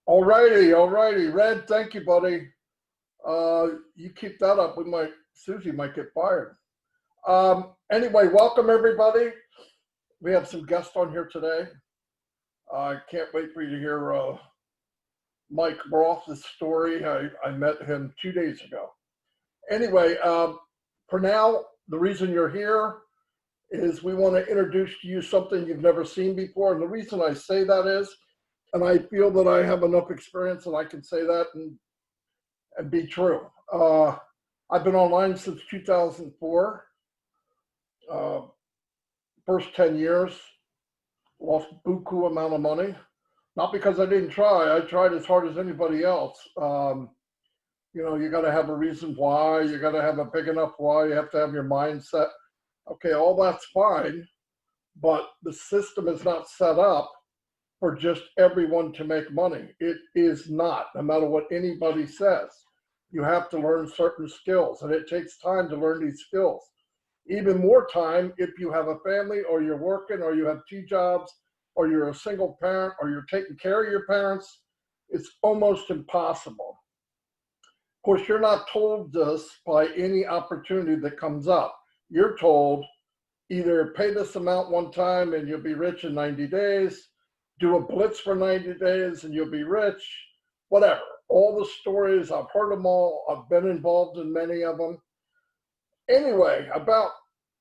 All righty. Red, thank you, buddy. You keep that up, Susie might get fired. Anyway, welcome everybody. We have some guests on here today. I can't wait for you to hear Mike Roth's story. I met him 2 days ago. Anyway, for now, the reason you're here is we want to introduce to you something you've never seen before. And the reason I say that is, and I feel that I have enough experience that I can say that and be true. I've been online since 2004. First 10 years, lost buku amount of money. Not because I didn't try. I tried as hard as anybody else. You got to have a reason why. You got to have a big enough why. You have to have your mindset. Okay, all that's fine, but the system is not set up for just everyone to make money. It is not, no matter what anybody says. You have to learn certain skills, and it takes time to learn these skills. Even more time if you have a family, or you're working, or you have two jobs, or you're a single parent, or you're taking care of your parents. It's almost impossible. Of course, you're not told this by any opportunity that comes up. You're told either pay this amount one time and you'll be rich in 90 days, do a blitz for 90 days and you'll be rich, whatever. All the stories, I've heard them all. I've been involved in many of them. Anyway, about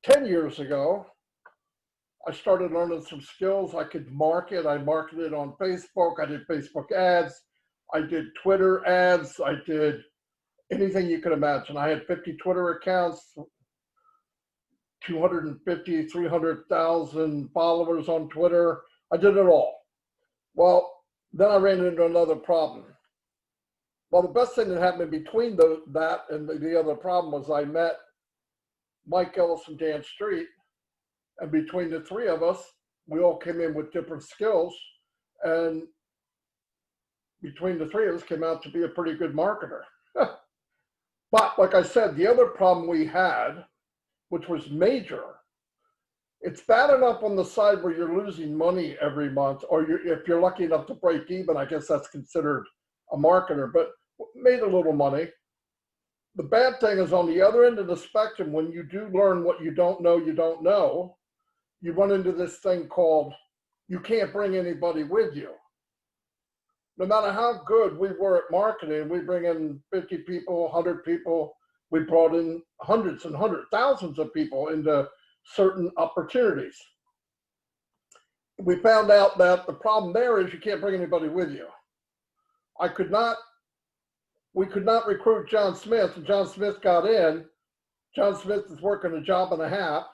10 years ago, I started learning some skills. I could market. I marketed on Facebook. I did Facebook ads. I did Twitter ads. I did anything you could imagine. I had 50 Twitter accounts, 250, 300,000 followers on Twitter. I did it all. Well, then I ran into another problem. Well, the best thing that happened in between that and the other problem was I met Mike Ellis and Dan Street. And between the three of us, we all came in with different skills. And between the three of us came out to be a pretty good marketer. But like I said, the other problem we had, which was major, it's bad enough on the side where you're losing money every month, or if you're lucky enough to break even, I guess that's considered a marketer, but made a little money. The bad thing is on the other end of the spectrum, when you do learn what you don't know, you run into this thing called you can't bring anybody with you. No matter how good we were at marketing, we bring in 50 people, 100 people. We brought in hundreds and hundreds, thousands of people into certain opportunities. We found out that the problem there is you can't bring anybody with you. We could not recruit John Smith, and John Smith got in. John Smith is working a job and a half,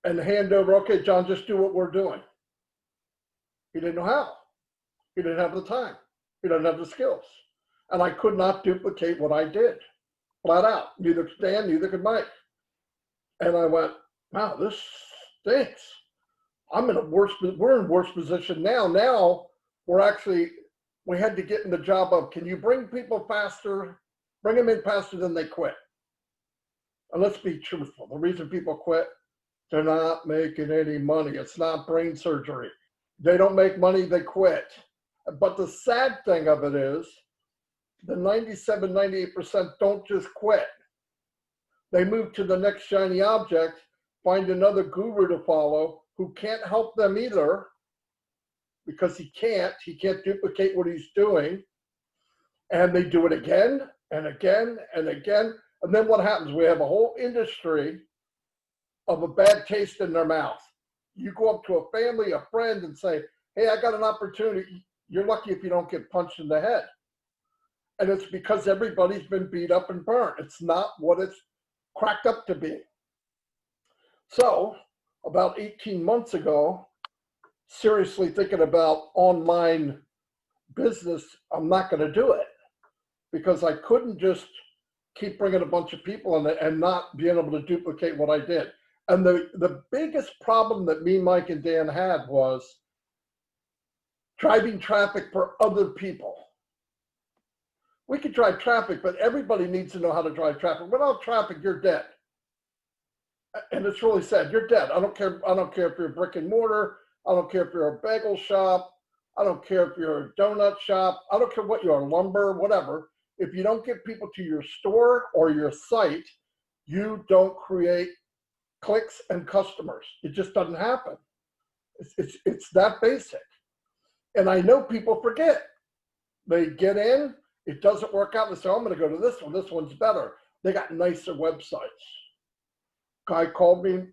and hand over, okay, John, just do what we're doing. He didn't know how. He didn't have the time. He doesn't have the skills. And I could not duplicate what I did, flat out. Neither could Dan, neither could Mike. And I went, wow, this stinks. We're in worse position now. Now we had to get in the job of, can you bring people faster, bring them in faster than they quit? And let's be truthful. The reason people quit, they're not making any money. It's not brain surgery. They don't make money, they quit. But the sad thing of it is, the 97, 98% don't just quit. They move to the next shiny object, find another guru to follow who can't help them either, because he can't duplicate what he's doing. And they do it again and again and again. And then what happens? We have a whole industry of a bad taste in their mouth. You go up to a family, a friend, and say, hey, I got an opportunity. You're lucky if you don't get punched in the head. And it's because everybody's been beat up and burnt. It's not what it's cracked up to be. So about 18 months ago, seriously thinking about online business, I'm not going to do it because I couldn't just keep bringing a bunch of people in and not being able to duplicate what I did. And the biggest problem that me, Mike, and Dan had was driving traffic for other people. We could drive traffic, but everybody needs to know how to drive traffic. Without traffic, you're dead. And it's really sad. You're dead. I don't care if you're a brick and mortar. I don't care if you're a bagel shop. I don't care if you're a donut shop. I don't care what you are, lumber, whatever. If you don't get people to your store or your site, you don't create clicks and customers. It just doesn't happen. It's that basic. And I know people forget. They get in, it doesn't work out. They say, oh, I'm going to go to this one. This one's better. They got nicer websites. Guy called me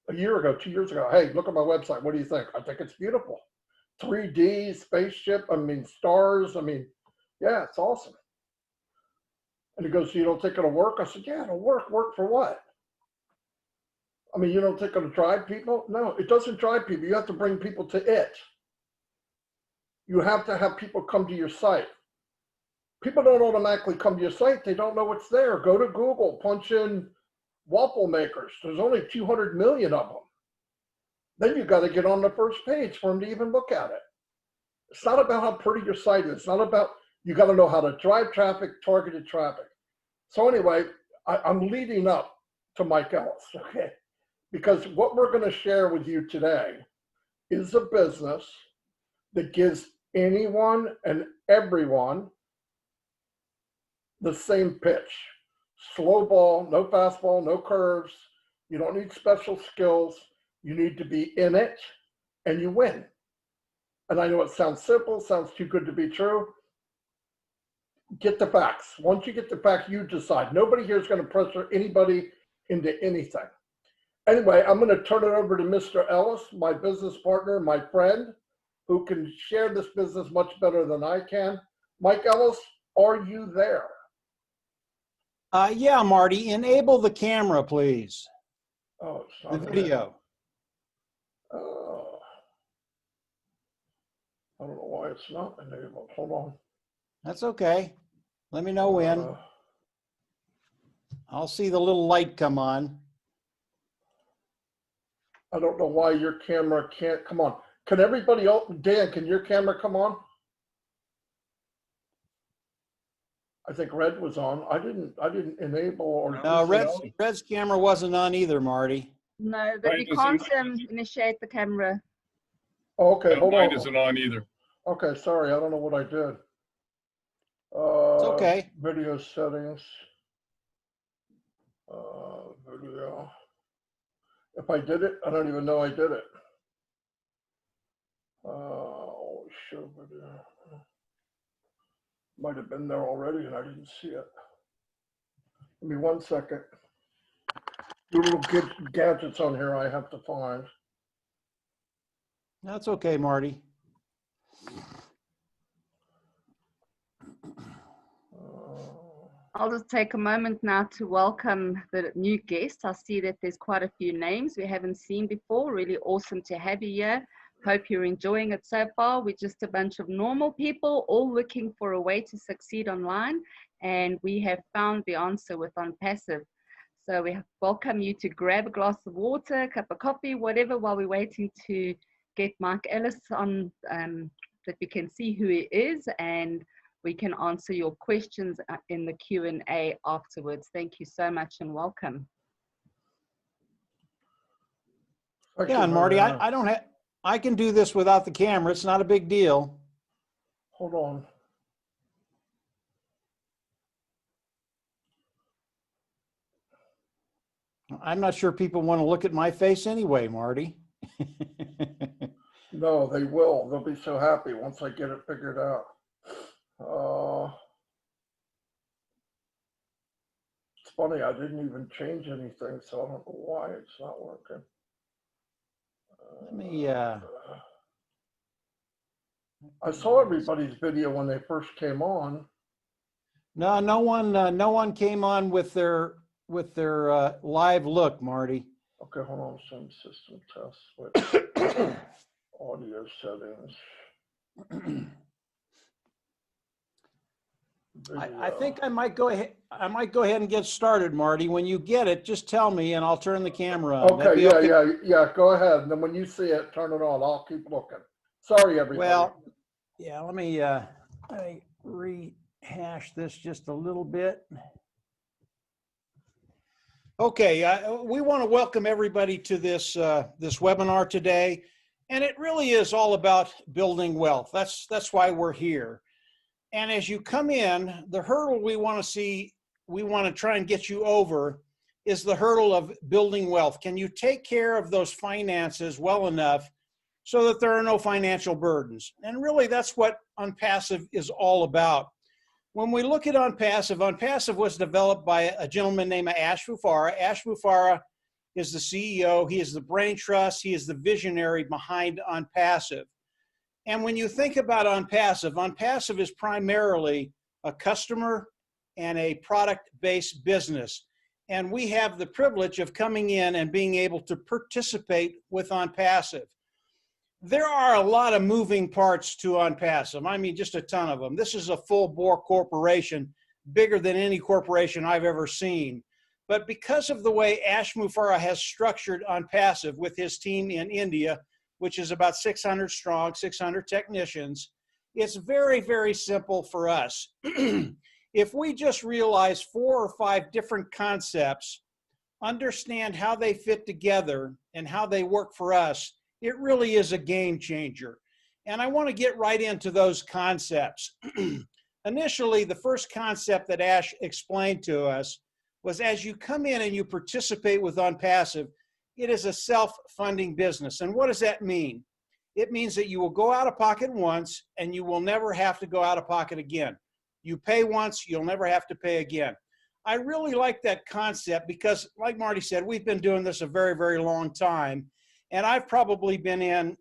a year ago, 2 years ago. Hey, look at my website. What do you think? I think it's beautiful. 3D, spaceship, stars. Yeah, it's awesome. And he goes, so you don't think it'll work? I said, yeah, it'll work. Work for what? You don't think it'll drive people? No, it doesn't drive people. You have to bring people to it. You have to have people come to your site. People don't automatically come to your site. They don't know what's there. Go to Google, punch in waffle makers. There's only 200 million of them. Then you got to get on the first page for them to even look at it. It's not about how pretty your site is. It's not about, you got to know how to drive traffic, targeted traffic. So anyway, I'm leading up to Mike Ellis, okay? Because what we're going to share with you today is a business that gives anyone and everyone the same pitch. Slow ball, no fastball, no curves. You don't need special skills. You need to be in it and you win. And I know it sounds simple, sounds too good to be true. Get the facts. Once you get the facts, you decide. Nobody here is going to pressure anybody into anything. Anyway, I'm going to turn it over to Mr. Ellis, my business partner, my friend, who can share this business much better than I can. Mike Ellis, are you there? Yeah, Marty, enable the camera, please. Oh, it's The not video. I don't know why it's not enabled. Hold on. That's okay. Let me know when. I'll see the little light come on. I don't know why your camera can't come on. Can everybody else, Dan, can your camera come on? I think Red was on. I didn't enable or. No, Red's camera wasn't on either, Marty. No, but you can't initiate the camera. Oh, okay, hold on. Mine isn't on either. Okay, sorry, I don't know what I did. It's okay. Video settings. Video. If I did it, I don't even know I did it. Show video. Might have been there already and I didn't see it. Give me 1 second. Your little gadgets on here I have to find. That's okay, Marty. I'll just take a moment now to welcome the new guests. I see that there's quite a few names we haven't seen before. Really awesome to have you here. Hope you're enjoying it so far. We're just a bunch of normal people all looking for a way to succeed online, and we have found the answer with OnPassive. So we welcome you to grab a glass of water, a cup of coffee, whatever, while we're waiting to get Mike Ellis on, that we can see who he is, and we can answer your questions in the Q&A afterwards. Thank you so much and welcome. Yeah, and Marty, I can do this without the camera. It's not a big deal. Hold on. I'm not sure people want to look at my face anyway, Marty. No, they will. They'll be so happy once I get it figured out. It's funny, I didn't even change anything, so I don't know why it's not working. Let me, I saw everybody's video when they first came on. no one came on with their live look, Marty. Okay, hold on. Send system test. Switch. Audio settings. I think I might go ahead. And get started, Marty. When you get it, just tell me, and I'll turn the camera on. Okay, yeah. Go ahead. And then when you see it, turn it on. I'll keep looking. Sorry, everybody. Well, yeah. Let me rehash this just a little bit. Okay, we want to welcome everybody to this this webinar today, And it really is all about building wealth. That's why we're here. And as you come in, the hurdle we want to try and get you over is the hurdle of building wealth. Can you take care of those finances well enough so that there are no financial burdens? And really, that's what OnPassive is all about. When we look at OnPassive, OnPassive was developed by a gentleman named Ash Fufara. Ash Fufara is the CEO. He is the brain trust. He is the visionary behind OnPassive. And when you think about OnPassive, OnPassive is primarily a customer and a product-based business. And we have the privilege of coming in and being able to participate with OnPassive. There are a lot of moving parts to OnPassive. I mean, just a ton of them. This is a full-bore corporation, bigger than any corporation I've ever seen. But because of the way Ash Mufara has structured OnPassive with his team in India, which is about 600 strong, 600 technicians, it's very, very simple for us. If we just realize 4 or 5 different concepts, understand how they fit together and how they work for us, it really is a game changer. And I want to get right into those concepts. Initially, the first concept that Ash explained to us was as you come in and you participate with OnPassive, it is a self-funding business. And what does that mean? It means that you will go out of pocket once and you will never have to go out of pocket again. You pay once, you'll never have to pay again. I really like that concept because, like Marty said, we've been doing this a very, very long time. And I've probably been in,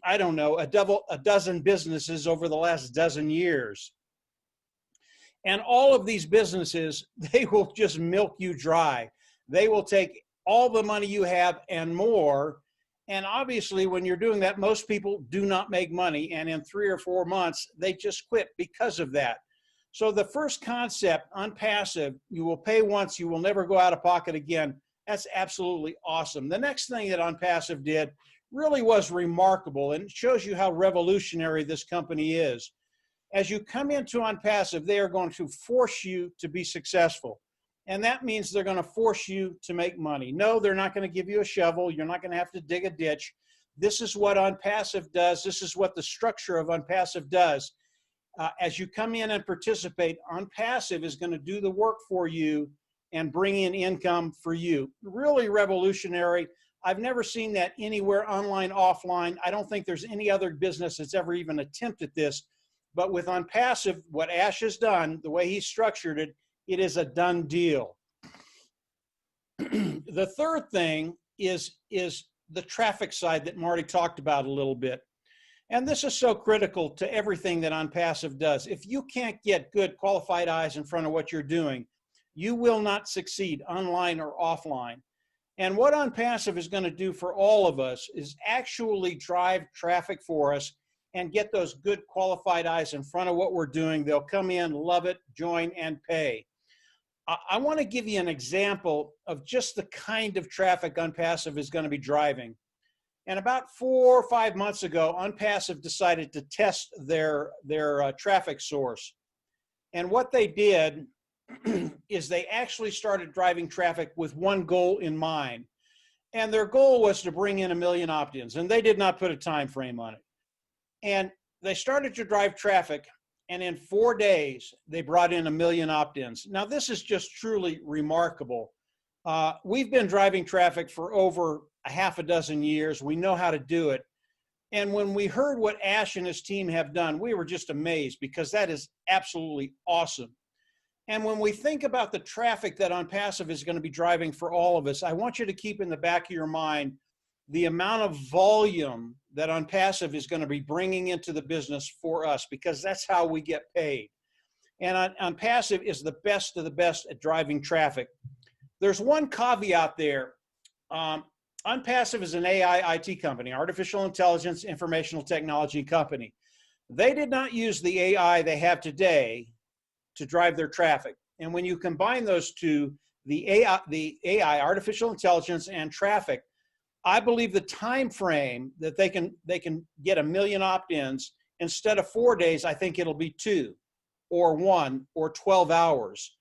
I don't know, a dozen businesses over the last dozen years. And all of these businesses, they will just milk you dry. They will take all the money you have and more. And obviously, when you're doing that, most people do not make money. And in 3 or 4 months, they just quit because of that. So the first concept, OnPassive, you will pay once, you will never go out of pocket again. That's absolutely awesome. The next thing that OnPassive did really was remarkable, and it shows you how revolutionary this company is. As you come into OnPassive, they are going to force you to be successful. And that means they're going to force you to make money. No, they're not going to give you a shovel. You're not going to have to dig a ditch. This is what OnPassive does. This is what the structure of OnPassive does. As you come in and participate, OnPassive is going to do the work for you and bring in income for you. Really revolutionary. I've never seen that anywhere, online, offline. I don't think there's any other business that's ever even attempted this. But with OnPassive, what Ash has done, the way he's structured it, it is a done deal. The third thing is the traffic side that Marty talked about a little bit. And this is so critical to everything that OnPassive does. If you can't get good qualified eyes in front of what you're doing, you will not succeed online or offline. And what OnPassive is going to do for all of us is actually drive traffic for us and get those good qualified eyes in front of what we're doing. They'll come in, love it, join, and pay. I want to give you an example of just the kind of traffic OnPassive is going to be driving. And about 4 or 5 months ago, OnPassive decided to test their traffic source. And what they did is they actually started driving traffic with one goal in mind. And their goal was to bring in 1 million opt-ins. And they did not put a time frame on it. And they started to drive traffic. And in 4 days, they brought in 1 million opt-ins. Now, this is just truly remarkable. We've been driving traffic for over a half a dozen years. We know how to do it. And when we heard what Ash and his team have done, we were just amazed because that is absolutely awesome. And when we think about the traffic that OnPassive is going to be driving for all of us, I want you to keep in the back of your mind the amount of volume that OnPassive is going to be bringing into the business for us, because that's how we get paid. And OnPassive is the best of the best at driving traffic. There's one caveat there. OnPassive is an AI IT company, artificial intelligence, informational technology company. They did not use the AI they have today to drive their traffic. And when you combine those two, the AI, artificial intelligence, and traffic, I believe the time frame that they can get 1 million opt-ins, instead of 4 days, I think it'll be 2 or 1 or 12 hours.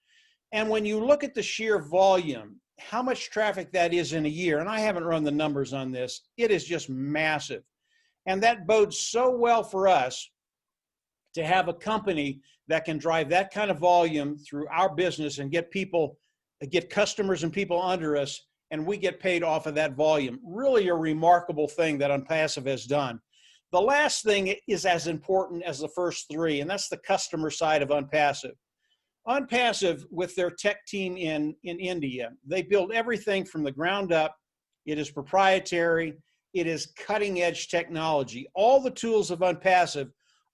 And when you look at the sheer volume, how much traffic that is in a year, and I haven't run the numbers on this, it is just massive. And that bodes so well for us to have a company that can drive that kind of volume through our business and get customers and people under us, and we get paid off of that volume. Really a remarkable thing that OnPassive has done. The last thing is as important as the first three, and that's the customer side of OnPassive. OnPassive, with their tech team in India, they build everything from the ground up. It is proprietary. It is cutting edge technology. All the tools of OnPassive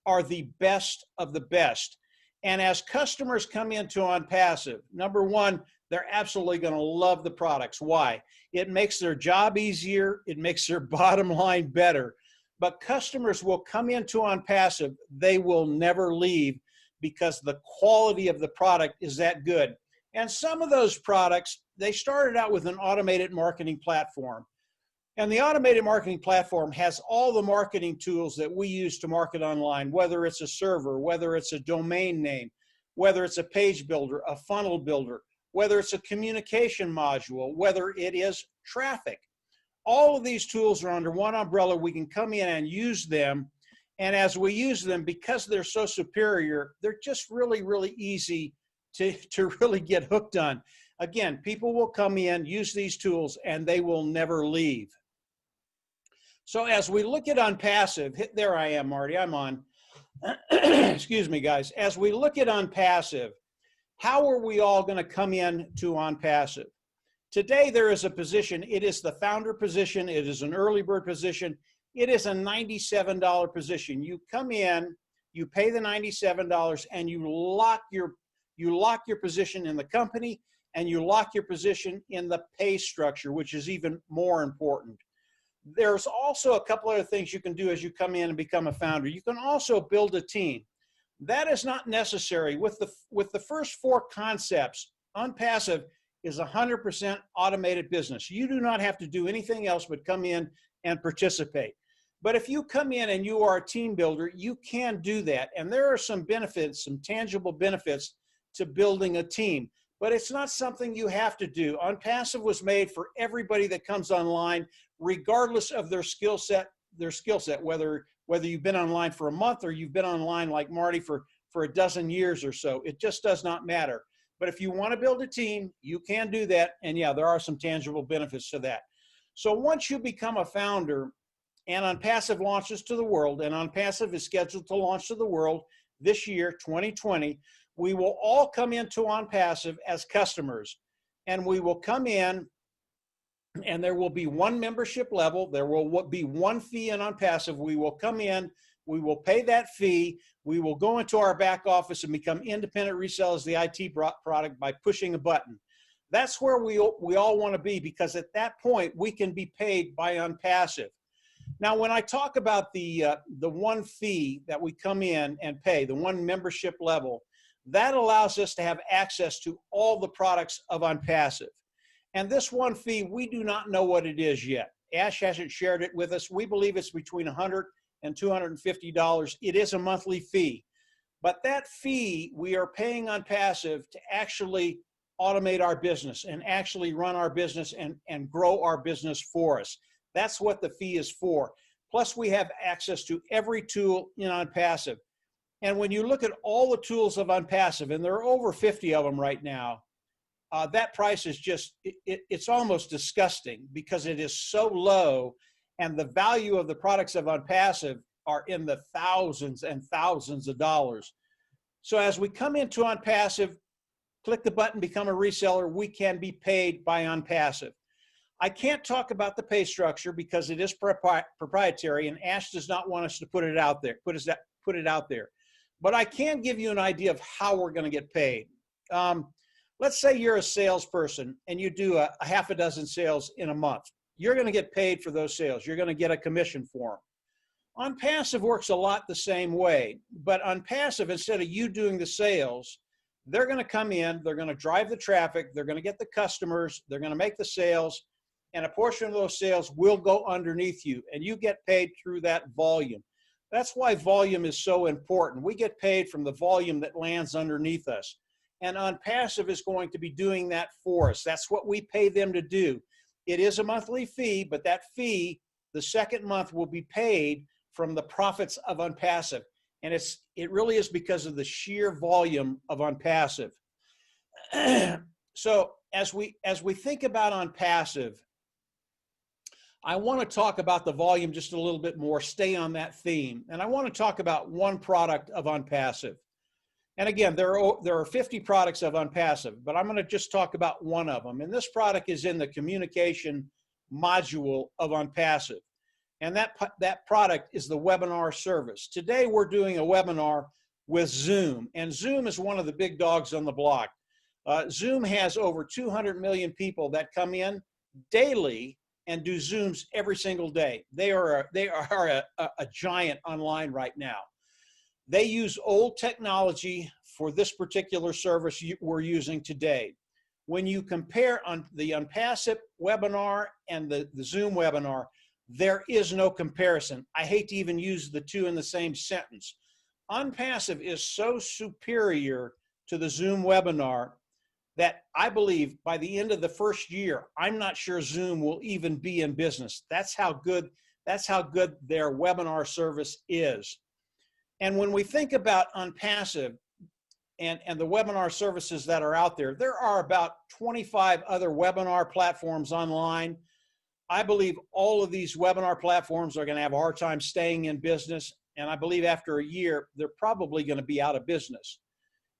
are the best of the best. And as customers come into OnPassive, number one, they're absolutely going to love the products. Why? It makes their job easier. It makes their bottom line better. But customers will come into OnPassive. They will never leave because the quality of the product is that good. And some of those products, they started out with an automated marketing platform. And the automated marketing platform has all the marketing tools that we use to market online, whether it's a server, whether it's a domain name, whether it's a page builder, a funnel builder, whether it's a communication module, whether it is traffic. All of these tools are under one umbrella. We can come in and use them. And as we use them, because they're so superior, they're just really, really easy to really get hooked on. Again, people will come in, use these tools, and they will never leave. So as we look at OnPassive, there I am, Marty, I'm on. Excuse me, guys. As we look at OnPassive, how are we all going to come in to OnPassive? Today, there is a position. It is the founder position. It is an early bird position. It is a $97 position. You come in, you pay the $97, and you lock your position in the company, and you lock your position in the pay structure, which is even more important. There's also a couple other things you can do as you come in and become a founder. You can also build a team. That is not necessary. With the first four concepts, OnPassive is 100% automated business. You do not have to do anything else but come in and participate. But if you come in and you are a team builder, you can do that. And there are some benefits, some tangible benefits to building a team. But it's not something you have to do. OnPassive was made for everybody that comes online, regardless of their skill set, whether you've been online for a month or you've been online like Marty for a dozen years or so. It just does not matter. But if you want to build a team, you can do that. And yeah, there are some tangible benefits to that. So once you become a founder and OnPassive launches to the world, and OnPassive is scheduled to launch to the world this year, 2020, we will all come into OnPassive as customers. And we will come in and there will be one membership level. There will be one fee in OnPassive. We will come in, we will pay that fee. We will go into our back office and become independent resellers of the IT product by pushing a button. That's where we all want to be, because at that point, we can be paid by OnPassive. Now, when I talk about the one fee that we come in and pay, the one membership level, that allows us to have access to all the products of OnPassive. And this one fee, we do not know what it is yet. Ash hasn't shared it with us. We believe it's between $100 and $250. It is a monthly fee. But that fee, we are paying OnPassive to actually automate our business and actually run our business and grow our business for us. That's what the fee is for. Plus, we have access to every tool in OnPassive. And when you look at all the tools of OnPassive, and there are over 50 of them right now, that price is just, it's almost disgusting because it is so low, and the value of the products of OnPassive are in the thousands and thousands of dollars. So as we come into OnPassive, click the button, become a reseller, we can be paid by OnPassive. I can't talk about the pay structure because it is proprietary, and Ash does not want us to put it out there. But I can give you an idea of how we're going to get paid. Let's say you're a salesperson and you do a half a dozen sales in a month. You're going to get paid for those sales. You're going to get a commission for them. OnPassive works a lot the same way, but OnPassive, instead of you doing the sales, they're going to come in, they're going to drive the traffic, they're going to get the customers, they're going to make the sales, and a portion of those sales will go underneath you, and you get paid through that volume. That's why volume is so important. We get paid from the volume that lands underneath us. And OnPassive is going to be doing that for us. That's what we pay them to do. It is a monthly fee, but that fee, the second month, will be paid from the profits of OnPassive. And it really is because of the sheer volume of OnPassive. So as we think about OnPassive, I want to talk about the volume just a little bit more, stay on that theme. And I want to talk about one product of OnPassive. And again, there are 50 products of OnPassive, but I'm going to just talk about one of them. And this product is in the communication module of OnPassive. And that product is the webinar service. Today, we're doing a webinar with Zoom. And Zoom is one of the big dogs on the block. Zoom has over 200 million people that come in daily and do Zooms every single day. They are a giant online right now. They use old technology for this particular service we're using today. When you compare on the OnPassive webinar and the Zoom webinar, there is no comparison. I hate to even use the two in the same sentence. OnPassive is so superior to the Zoom webinar that I believe by the end of the first year, I'm not sure Zoom will even be in business. That's how good their webinar service is. And when we think about OnPassive and the webinar services that are out there, there are about 25 other webinar platforms online. I believe all of these webinar platforms are going to have a hard time staying in business. And I believe after a year, they're probably going to be out of business.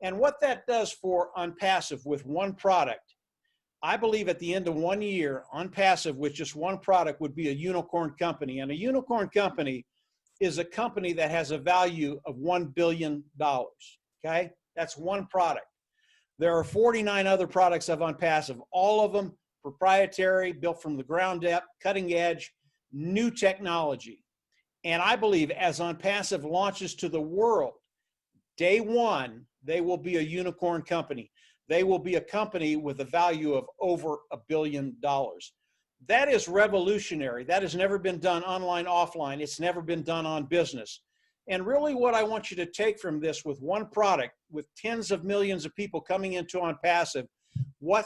And what that does for OnPassive with one product, I believe at the end of 1 year, OnPassive with just one product would be a unicorn company. And a unicorn company is a company that has a value of $1 billion, okay? That's one product. There are 49 other products of OnPassive, all of them proprietary, built from the ground up, cutting edge, new technology. And I believe as OnPassive launches to the world, day one, they will be a unicorn company. They will be a company with a value of over $1 billion. That is revolutionary. That has never been done online, offline. It's never been done on business. And really what I want you to take from this with one product, with tens of millions of people coming into OnPassive, what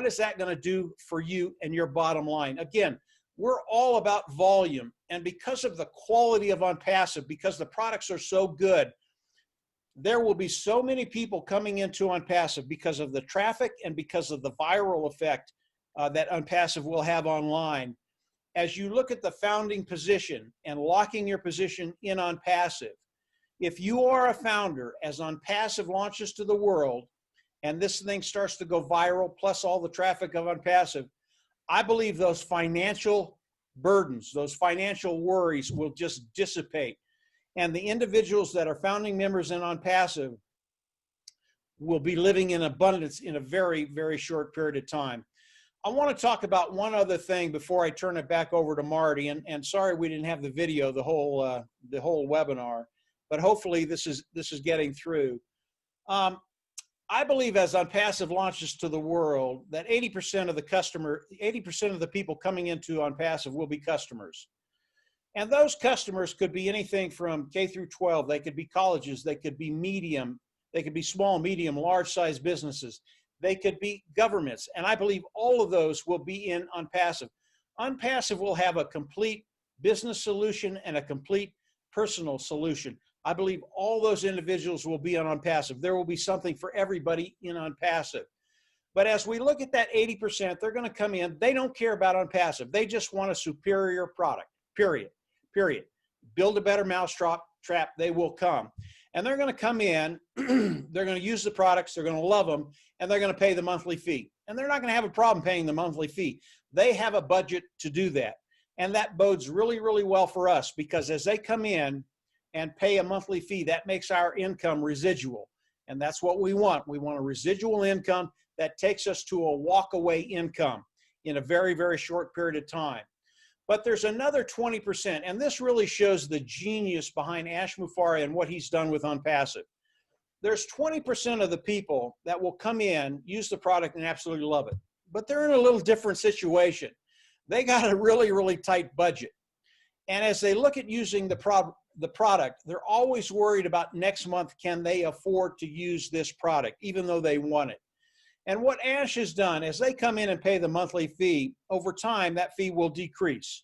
is that going to do for you and your bottom line? Again, we're all about volume. And because of the quality of OnPassive, because the products are so good, there will be so many people coming into OnPassive because of the traffic and because of the viral effect that OnPassive will have online. As you look at the founding position and locking your position in OnPassive, if you are a founder, as OnPassive launches to the world, and this thing starts to go viral, plus all the traffic of OnPassive, I believe those financial burdens, those financial worries will just dissipate. And the individuals that are founding members in OnPassive will be living in abundance in a very, very short period of time. I want to talk about one other thing before I turn it back over to Marty. And sorry we didn't have the video the whole webinar, but hopefully this is getting through. I believe as OnPassive launches to the world, that 80% of the people coming into OnPassive will be customers. And those customers could be anything from K through 12. They could be colleges. They could be medium. They could be small, medium, large-sized businesses. They could be governments. And I believe all of those will be in OnPassive. OnPassive will have a complete business solution and a complete personal solution. I believe all those individuals will be on OnPassive. There will be something for everybody in OnPassive. But as we look at that 80%, they're going to come in. They don't care about OnPassive. They just want a superior product, period. Build a better mousetrap, they will come. And they're going to come in, they're going to use the products, they're going to love them, and they're going to pay the monthly fee. And they're not going to have a problem paying the monthly fee. They have a budget to do that. And that bodes really, really well for us, because as they come in and pay a monthly fee, that makes our income residual. And that's what we want. We want a residual income that takes us to a walk-away income in a very, very short period of time. But there's another 20%, and this really shows the genius behind Ash Mufareh and what he's done with OnPassive. There's 20% of the people that will come in, use the product, and absolutely love it. But they're in a little different situation. They got a really, really tight budget. And as they look at using the product, they're always worried about next month, can they afford to use this product, even though they want it. And what Ash has done, as they come in and pay the monthly fee, over time, that fee will decrease.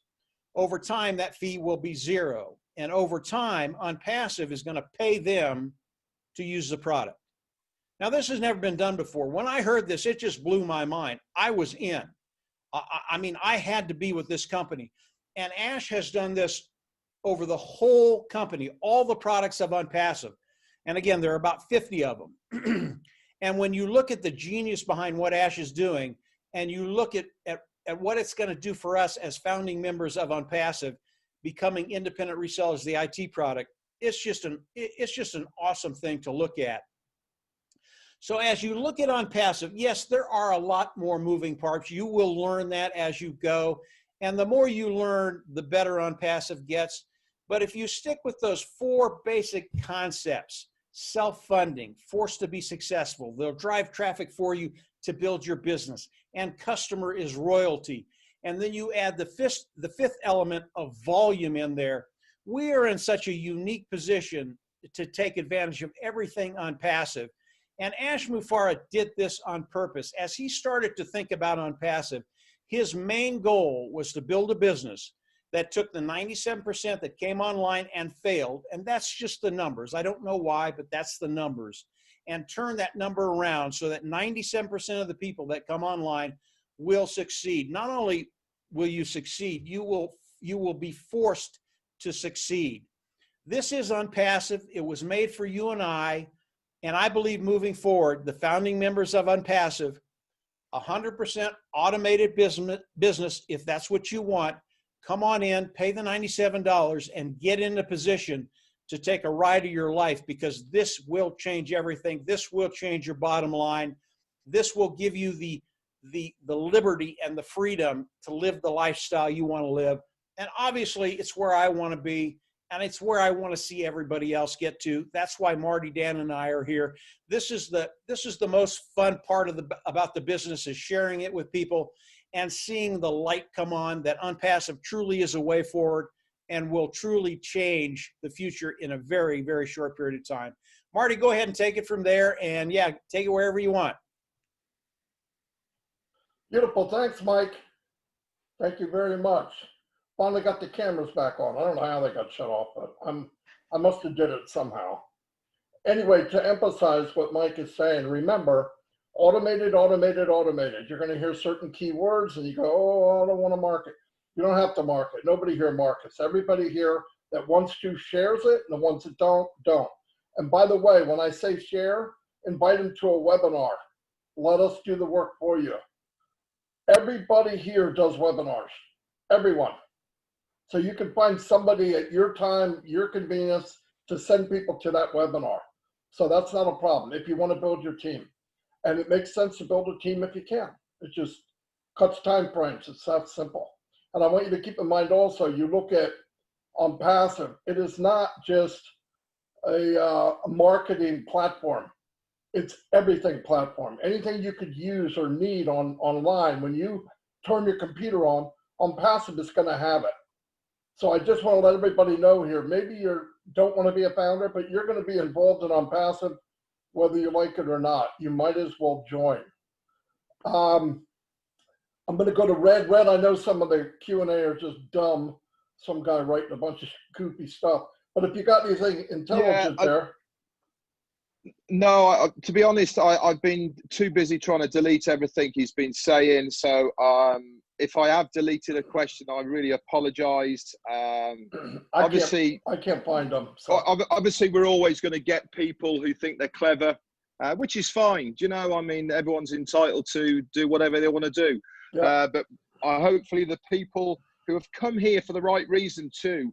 Over time, that fee will be zero. And over time, OnPassive is going to pay them to use the product. Now, this has never been done before. When I heard this, it just blew my mind. I was in. I mean, I had to be with this company. And Ash has done this over the whole company, all the products of OnPassive. And again, there are about 50 of them. And when you look at the genius behind what Ash is doing, and you look at what it's going to do for us as founding members of OnPassive, becoming independent resellers of the IT product, it's just an awesome thing to look at. So as you look at OnPassive, yes, there are a lot more moving parts. You will learn that as you go. And the more you learn, the better OnPassive gets. But if you stick with those 4 basic concepts, self-funding, forced to be successful, they'll drive traffic for you to build your business, and customer is royalty. And then you add the fifth element of volume in there. We are in such a unique position to take advantage of everything OnPassive. And Ash Mufareh did this on purpose. As he started to think about OnPassive, his main goal was to build a business that took the 97% that came online and failed, and that's just the numbers. I don't know why, but that's the numbers, and turn that number around so that 97% of the people that come online will succeed. Not only will you succeed, you will be forced to succeed. This is OnPassive. It was made for you and I believe moving forward, the founding members of OnPassive, 100% automated business, if that's what you want, come on in, pay the $97, and get in a position to take a ride of your life, because this will change everything. This will change your bottom line. This will give you the liberty and the freedom to live the lifestyle you want to live. And obviously, it's where I want to be, and it's where I want to see everybody else get to. That's why Marty, Dan, and I are here. This is the most fun part about the business, is sharing it with people and seeing the light come on, that OnPassive truly is a way forward and will truly change the future in a very, very short period of time. Marty, go ahead and take it from there, and yeah, take it wherever you want. Beautiful. Thanks, Mike. Thank you very much. Finally got the cameras back on. I don't know how they got shut off, but I must have did it somehow. Anyway, to emphasize what Mike is saying, remember, automated, automated, automated. You're going to hear certain keywords and you go, oh, I don't want to market. You don't have to market. Nobody here markets. Everybody here that wants to shares it, and the ones that don't. And by the way, when I say share, invite them to a webinar. Let us do the work for you. Everybody here does webinars. Everyone. So you can find somebody at your time, your convenience, to send people to that webinar. So that's not a problem if you want to build your team. And it makes sense to build a team if you can. It just cuts time frames. It's that simple. And I want you to keep in mind also, you look at OnPassive, it is not just a marketing platform. It's everything platform. Anything you could use or need online, when you turn your computer on, OnPassive is going to have it. So I just want to let everybody know here, maybe you don't want to be a founder, but you're going to be involved in OnPassive, whether you like it or not. You might as well join. I'm going to go to Red. Red, I know some of the Q&A are just dumb. Some guy writing a bunch of goofy stuff. But if you got anything intelligent there. No, to be honest, I've been too busy trying to delete everything he's been saying. So if I have deleted a question, I really apologize. Obviously, I can't find them. So. Obviously, we're always going to get people who think they're clever, which is fine. Do you know, I mean, everyone's entitled to do whatever they want to do. Yeah. But hopefully the people who have come here for the right reason to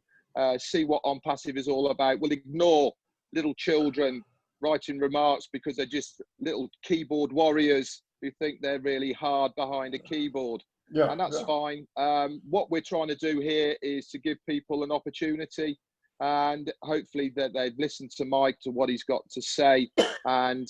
see what OnPassive is all about will ignore little children writing remarks because they're just little keyboard warriors who think they're really hard behind a keyboard. Yeah, and that's fine. What we're trying to do here is to give people an opportunity, and hopefully that they've listened to Mike, to what he's got to say. And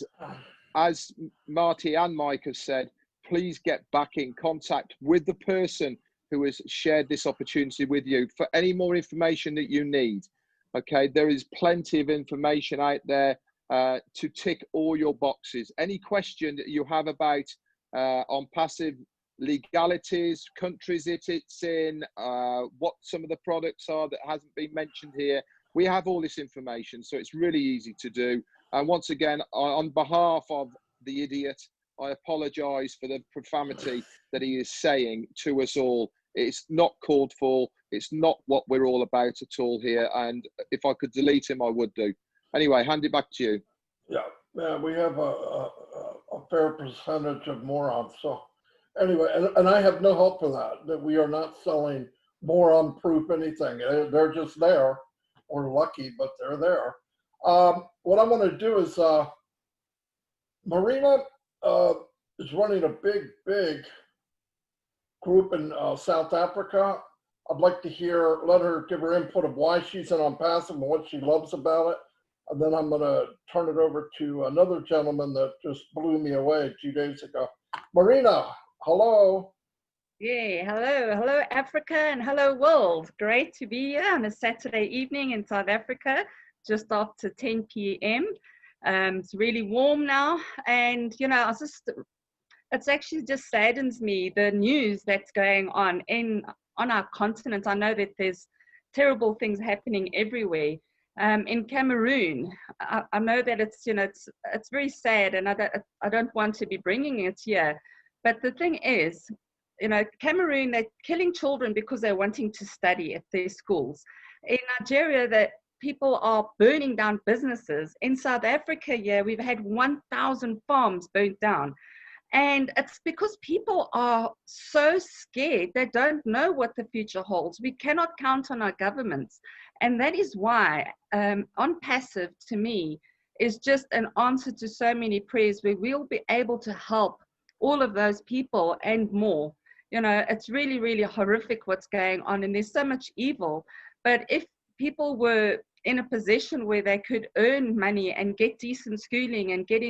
as Marty and Mike have said, please get back in contact with the person who has shared this opportunity with you for any more information that you need. Okay, there is plenty of information out there to tick all your boxes. Any question that you have about OnPassive, legalities, countries it's in, what some of the products are that hasn't been mentioned here. We have all this information, so it's really easy to do. And once again, on behalf of the idiot, I apologise for the profanity that he is saying to us all. It's not called for. It's not what we're all about at all here. And if I could delete him, I would do. Anyway, hand it back to you. Yeah, we have a fair percentage of morons. So anyway, and I have no hope for that we are not selling moron-proof anything. They're just there. We're lucky, but they're there. What I want to do is, Marina is running a big group in South Africa. I'd like to let her give her input of why she's in OnPassive and what she loves about it. And then I'm going to turn it over to another gentleman that just blew me away 2 days ago. Marina, hello. Yeah, hello Africa and hello world. Great to be here on a Saturday evening in South Africa, just after 10 p.m. It's really warm now, and it's actually just saddens me, the news that's going on our continent. I know that there's terrible things happening everywhere. In Cameroon, I know that it's very sad, and I don't want to be bringing it here, but the thing is, Cameroon, they're killing children because they're wanting to study at their schools. In Nigeria, that people are burning down businesses. In South Africa, we've had 1,000 farms burnt down. And it's because people are so scared. They don't know what the future holds. We cannot count on our governments. And that is why OnPassive, to me, is just an answer to so many prayers where we'll be able to help all of those people and more. It's really, really horrific what's going on, and there's so much evil. But if people were in a position where they could earn money and get decent schooling and get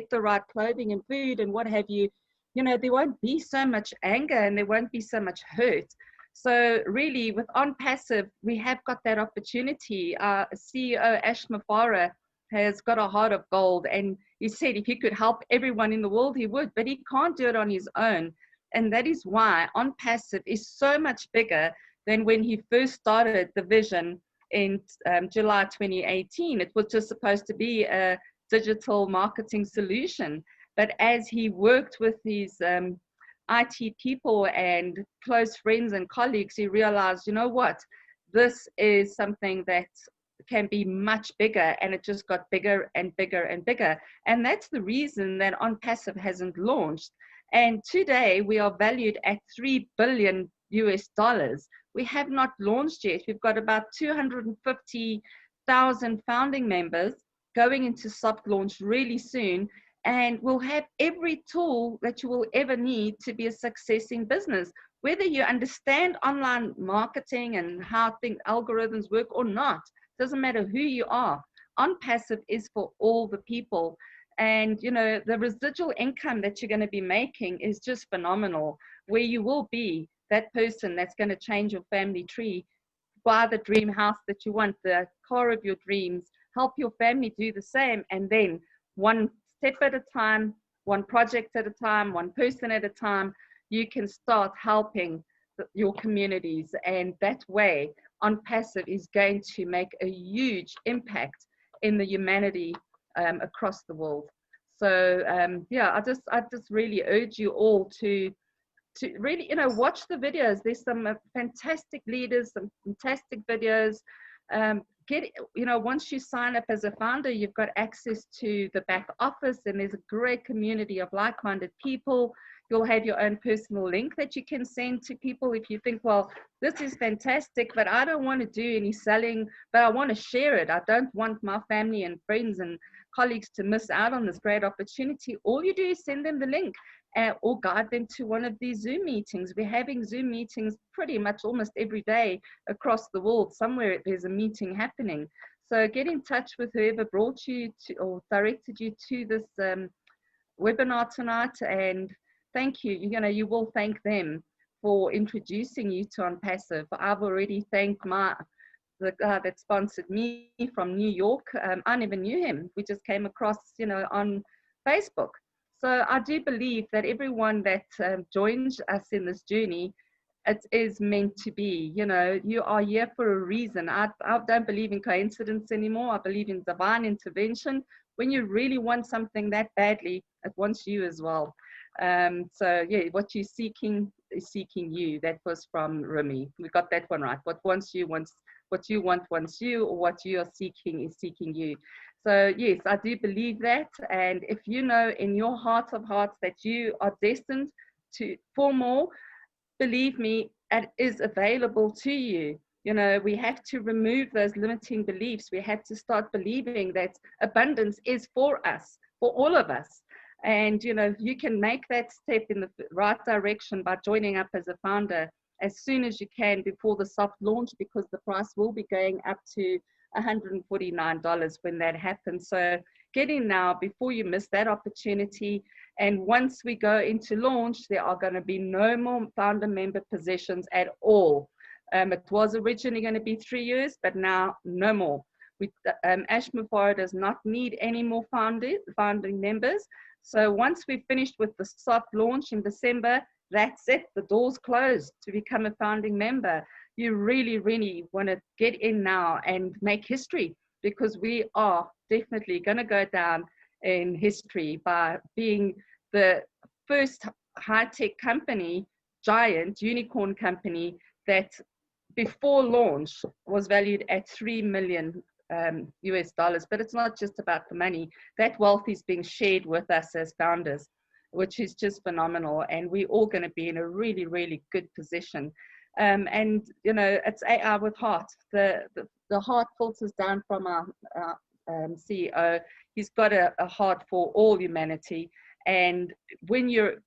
the right clothing and food and what have you, there won't be so much anger and there won't be so much hurt. So really, with OnPassive, we have got that opportunity. CEO Ash Mafara has got a heart of gold, and he said if he could help everyone in the world, he would, but he can't do it on his own. And that is why OnPassive is so much bigger than when he first started the vision in July 2018. It was just supposed to be a digital marketing solution. But as he worked with his IT people and close friends and colleagues, he realized, this is something that can be much bigger, and it just got bigger and bigger and bigger. And that's the reason that OnPassive hasn't launched. And today we are valued at $3 billion US. We have not launched yet. We've got about 250,000 founding members going into soft launch really soon. And we'll have every tool that you will ever need to be a success in business, whether you understand online marketing and how algorithms work or not. Doesn't matter who you are. OnPassive is for all the people. And, the residual income that you're going to be making is just phenomenal, where you will be that person that's going to change your family tree, buy the dream house that you want, the car of your dreams, help your family do the same. And then one step at a time, one project at a time, one person at a time, you can start helping your communities. And that way, OnPassive is going to make a huge impact in the humanity across the world. So I just really urge you all to really watch the videos. There's some fantastic leaders, some fantastic videos. Once you sign up as a founder, you've got access to the back office, and there's a great community of like-minded people. You'll have your own personal link that you can send to people if you think, well, this is fantastic, but I don't want to do any selling, but I want to share it. I don't want my family and friends and colleagues to miss out on this great opportunity. All you do is send them the link or guide them to one of these Zoom meetings. We're having Zoom meetings pretty much almost every day across the world. Somewhere there's a meeting happening. So get in touch with whoever brought you to or directed you to this webinar tonight, and thank you. You will thank them for introducing you to OnPassive. I've already thanked the guy that sponsored me from New York. I never knew him. We just came across, on Facebook. So I do believe that everyone that joins us in this journey, it is meant to be. You know, you are here for a reason. I don't believe in coincidence anymore. I believe in divine intervention. When you really want something that badly, it wants you as well. So yeah, what you're seeking is seeking you. That was from Rumi. We got that one right. What wants you wants, what you want wants you, or what you are seeking is seeking you. So yes, I do believe that. And if you know in your heart of hearts that you are destined for more, believe me, it is available to you. You know, we have to remove those limiting beliefs. We have to start believing that abundance is for us, for all of us. And, you know, you can make that step in the right direction by joining up as a founder as soon as you can before the soft launch, because the price will be going up to $149 when that happens. So get in now before you miss that opportunity. And once we go into launch, there are going to be no more founder member positions at all. It was originally going to be 3 years, but now no more. Ashmore does not need any more founding members. So once we've finished with the soft launch in December, that's it. The door's closed to become a founding member. You really, really want to get in now and make history, because we are definitely going to go down in history by being the first high-tech company, giant unicorn company, that before launch was valued at $3 million US dollars. But it's not just about the money. That wealth is being shared with us as founders, which is just phenomenal. And we're all going to be in a really, really good position. And, you know, it's AI with heart. The heart filters down from our CEO. He's got a heart for all humanity. And when you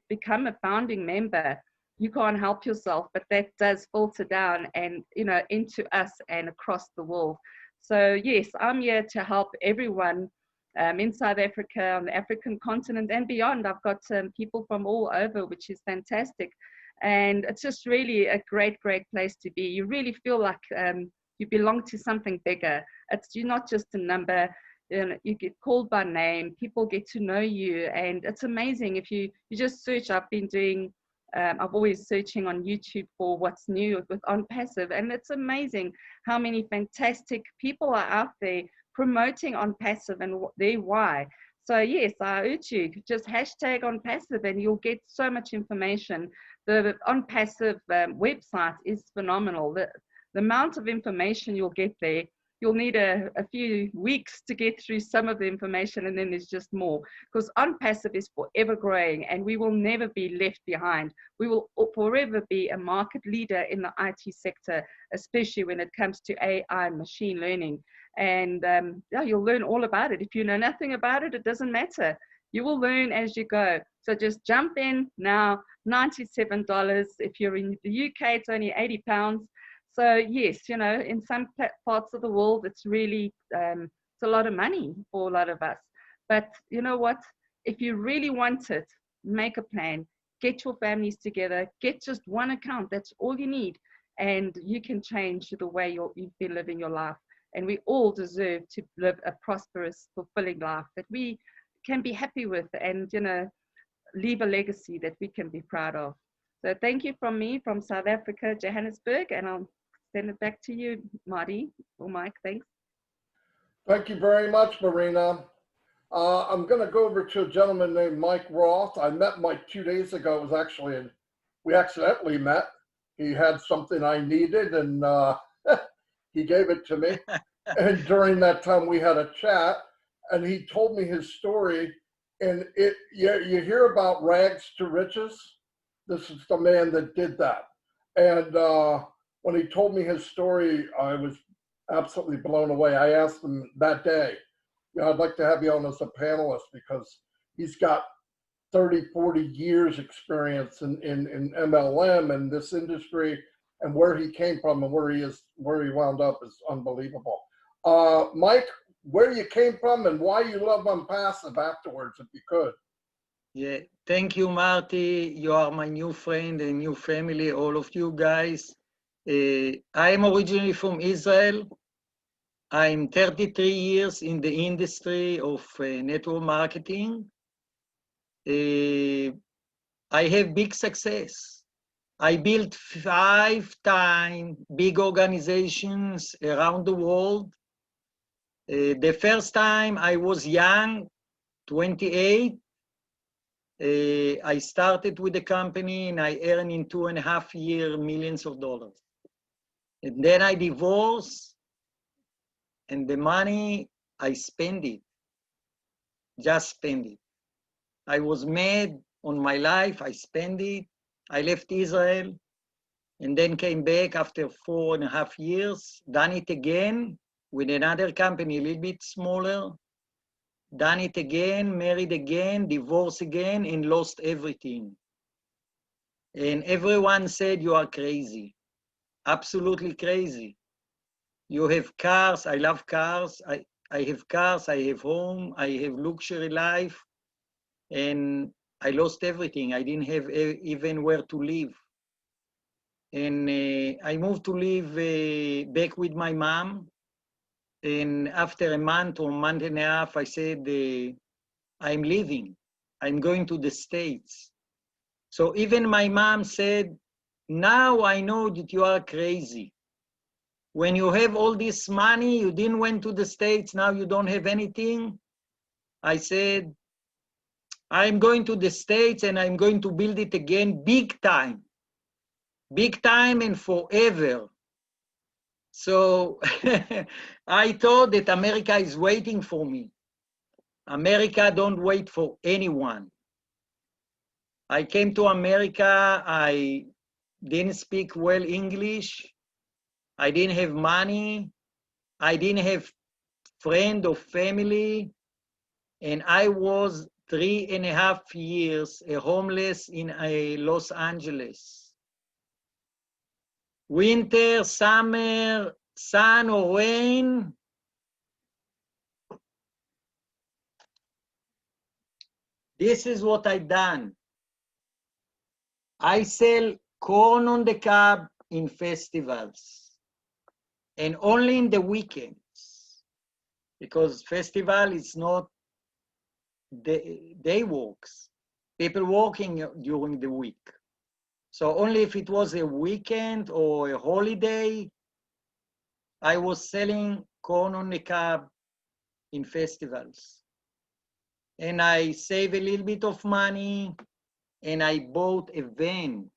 become a founding member, you can't help yourself, but that does filter down and, you know, into us and across the world. So yes, I'm here to help everyone in South Africa, on the African continent and beyond. I've got people from all over, which is fantastic. And it's just really a great, great place to be. You really feel like you belong to something bigger. You're not just a number. You know, you get called by name. People get to know you, and it's amazing. If you just search, I've been doing. I'm always searching on YouTube for what's new with OnPassive, and it's amazing how many fantastic people are out there promoting OnPassive and their why. So yes, I urge you, just hashtag OnPassive and you'll get so much information. The OnPassive website is phenomenal. The amount of information you'll get there, you'll need a few weeks to get through some of the information, and then there's just more, because OnPassive is forever growing and we will never be left behind. We will forever be a market leader in the IT sector, especially when it comes to AI and machine learning. And yeah, you'll learn all about it. If you know nothing about it, it doesn't matter. You will learn as you go. So just jump in now, $97. If you're in the UK, it's only £80. So yes, you know, in some parts of the world, it's really, it's a lot of money for a lot of us. But you know what? If you really want it, make a plan, get your families together, get just one account. That's all you need. And you can change the way you've been living your life. And we all deserve to live a prosperous, fulfilling life that we can be happy with, and, you know, leave a legacy that we can be proud of. So thank you from me, from South Africa, Johannesburg, and I'll send it back to you, Marty or Mike. Thanks. Thank you very much, Marina. I'm going to go over to a gentleman named Mike Roth. I met Mike 2 days ago. It was actually, we accidentally met. He had something I needed, and he gave it to me. And during that time, we had a chat, and he told me his story. And you hear about rags to riches. This is the man that did that. And when he told me his story, I was absolutely blown away. I asked him that day, you know, I'd like to have you on as a panelist, because he's got 30, 40 years experience in MLM and this industry, and where he came from and where he wound up is unbelievable. Mike, where you came from and why you love OnPassive afterwards, if you could. Yeah, thank you, Marty. You are my new friend and new family, all of you guys. I am originally from Israel. I'm 33 years in the industry of network marketing. I have big success. I built 5 big organizations around the world. The first time I was young, 28, I started with the company and I earned in 2.5 years millions of dollars. And then I divorced, and the money, I spent it, just spend it. I was mad on my life, I spent it. I left Israel and then came back after 4.5 years, done it again with another company, a little bit smaller, done it again, married again, divorced again, and lost everything. And everyone said, you are crazy, absolutely crazy. You have cars, I love cars, I have cars, I have home, I have luxury life, and I lost everything. I didn't have even where to live. And I moved to live back with my mom. And after a month or month and a half, I said, I'm leaving. I'm going to the States. So even my mom said, now I know that you are crazy. When you have all this money, you didn't went to the States, now you don't have anything. I said, I'm going to the States and I'm going to build it again big time and forever. So I thought that America is waiting for me. America don't wait for anyone. I came to America, I didn't speak well English, I didn't have money, I didn't have friend or family, and I was 3.5 years homeless in Los Angeles. Winter, summer, sun or rain, this is what I done. I sell corn on the cob in festivals and only in the weekends, because festival is not day walks, people walking during the week. So only if it was a weekend or a holiday, I was selling corn on the cob in festivals. And I saved a little bit of money and I bought a van.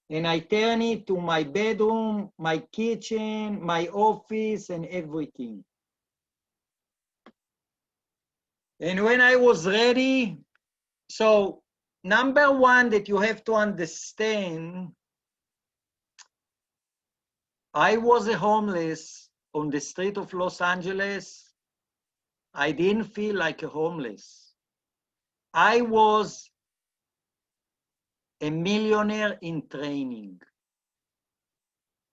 And I turned it to my bedroom, my kitchen, my office, and everything. And when I was ready, so number one that you have to understand, I was a homeless on the street of Los Angeles. I didn't feel like a homeless. I was a millionaire in training.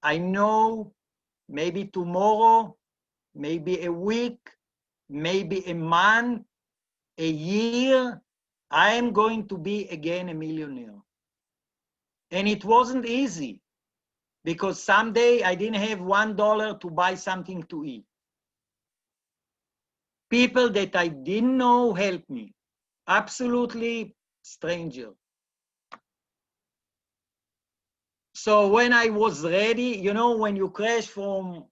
I know maybe tomorrow, maybe a week, maybe a month, a year, I am going to be again a millionaire. And it wasn't easy because someday I didn't have $1 to buy something to eat. People that I didn't know helped me, absolutely stranger. So when I was ready, you know, when you crash from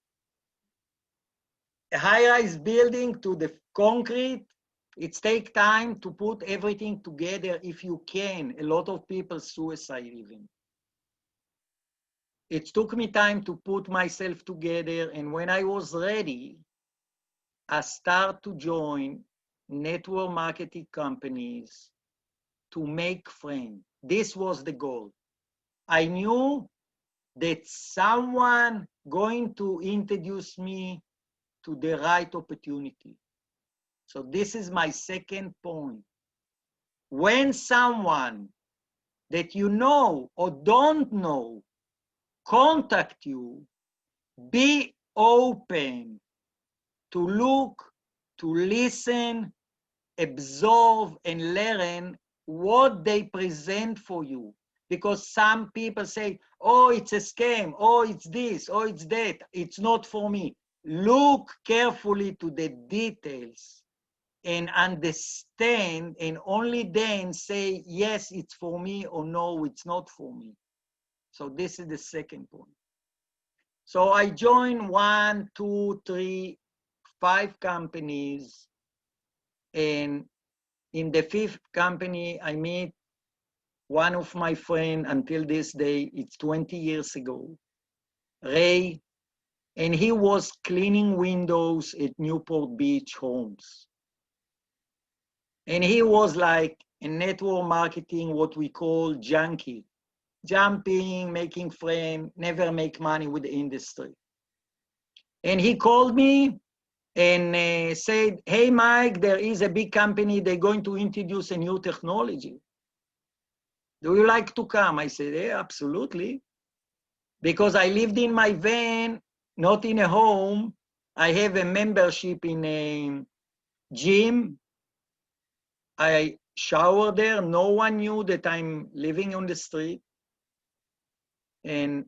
a high-rise building to the concrete, it takes time to put everything together if you can. A lot of people suicide even. It took me time to put myself together, and when I was ready, I started to join network marketing companies to make friends. This was the goal. I knew that someone going to introduce me to the right opportunity. So this is my second point. When someone that you know or don't know contact you, be open to look, to listen, absorb, and learn what they present for you. Because some people say, oh, it's a scam, oh, it's this, oh, it's that, it's not for me. Look carefully to the details and understand, and only then say, yes, it's for me, or no, it's not for me. So this is the second point. So I joined 1, 2, 3, 5 companies. And in the 5th company, I met one of my friends until this day, it's 20 years ago, Ray, and he was cleaning windows at Newport Beach homes. And he was like a network marketing, what we call junkie, jumping, making friends, never make money with the industry. And he called me and said, hey, Mike, there is a big company, they're going to introduce a new technology. Do you like to come? I said, yeah, absolutely. Because I lived in my van, not in a home. I have a membership in a gym. I shower there. No one knew that I'm living on the street. And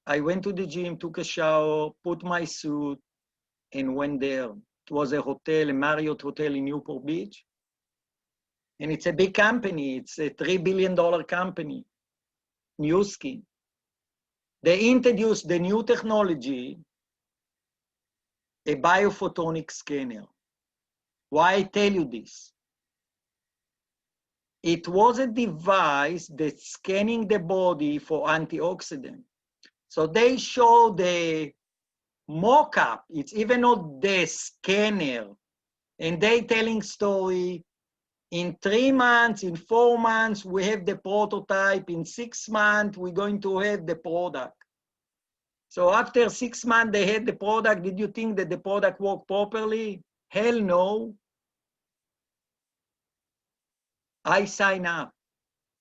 I went to the gym, took a shower, put my suit, and went there. It was a hotel, a Marriott hotel in Newport Beach. And it's a big company. It's a $3 billion company, New Skin. They introduced the new technology, a biophotonic scanner. Why I tell you this? It was a device that's scanning the body for antioxidant. So they show the mock-up. It's even not the scanner. And they telling story. In 3 months, in 4 months, we have the prototype. In 6 months, we're going to have the product. So after 6 months, they had the product. Did you think that the product worked properly? Hell no. I sign up.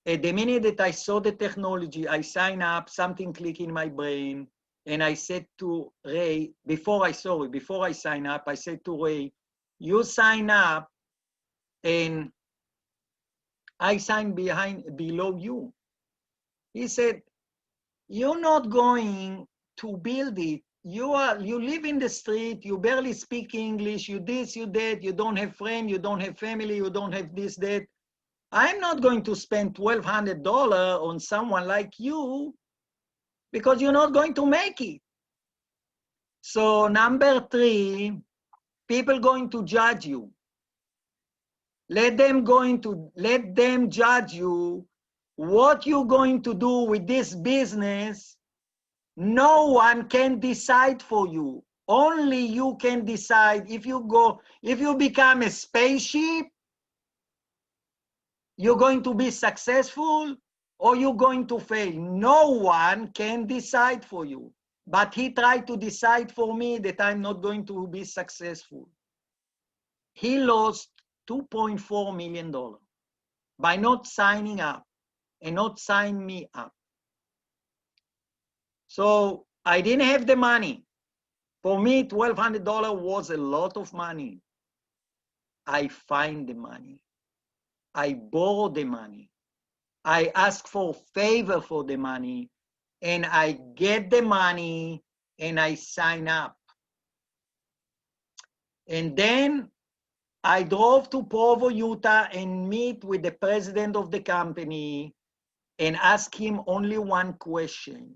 At the minute that I saw the technology, I sign up, something clicked in my brain, and I said to Ray, before I sign up, I said to Ray, you sign up, and I sign below you. He said, you're not going to build it. You live in the street, you barely speak English, you this, you that, you don't have friends, you don't have family, you don't have this, that. I'm not going to spend $1,200 on someone like you because you're not going to make it. So number 3, people going to judge you. Let them judge you. What you're going to do with this business, no one can decide for you. Only you can decide. If you become a spaceship, you're going to be successful or you're going to fail. No one can decide for you. But he tried to decide for me that I'm not going to be successful. He lost $2.4 million by not signing up and not signing me up. So I didn't have the money. For me, $1,200 was a lot of money. I find the money. I borrow the money. I ask for favor for the money, and I get the money, and I sign up. And then I drove to Provo, Utah, and meet with the president of the company and ask him only one question.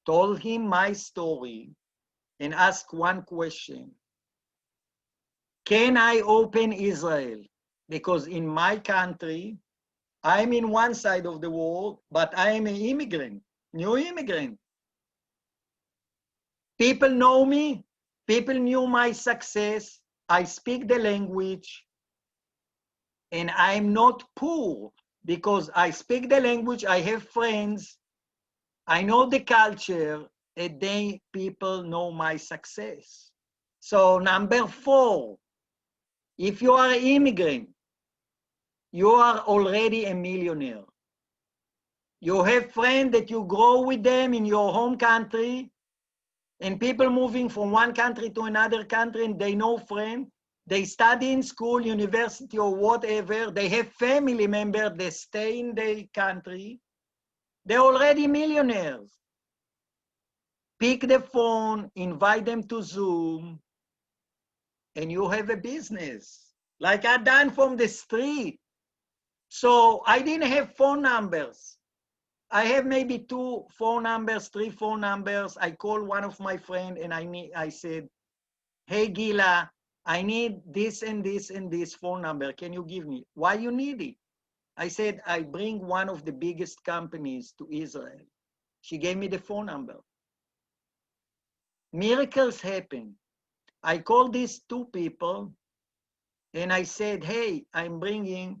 Told him my story and ask one question. Can I open Israel? Because in my country, I'm in one side of the world, but I am an immigrant, new immigrant. People know me. People knew my success. I speak the language. And I'm not poor because I speak the language. I have friends. I know the culture. And people know my success. So number 4, if you are an immigrant, you are already a millionaire. You have friends that you grow with them in your home country, and people moving from one country to another country, and they know friends. They study in school, university, or whatever. They have family members that stay in their country. They're already millionaires. Pick the phone, invite them to Zoom, and you have a business. like I done from the street. So I didn't have phone numbers. I have maybe 2 phone numbers, 3 phone numbers. I called one of my friends and I said, hey, Gila, I need this and this and this phone number. Can you give me? Why you need it? I said, I bring one of the biggest companies to Israel. She gave me the phone number. Miracles happen. I called these 2 people and I said, hey, I'm bringing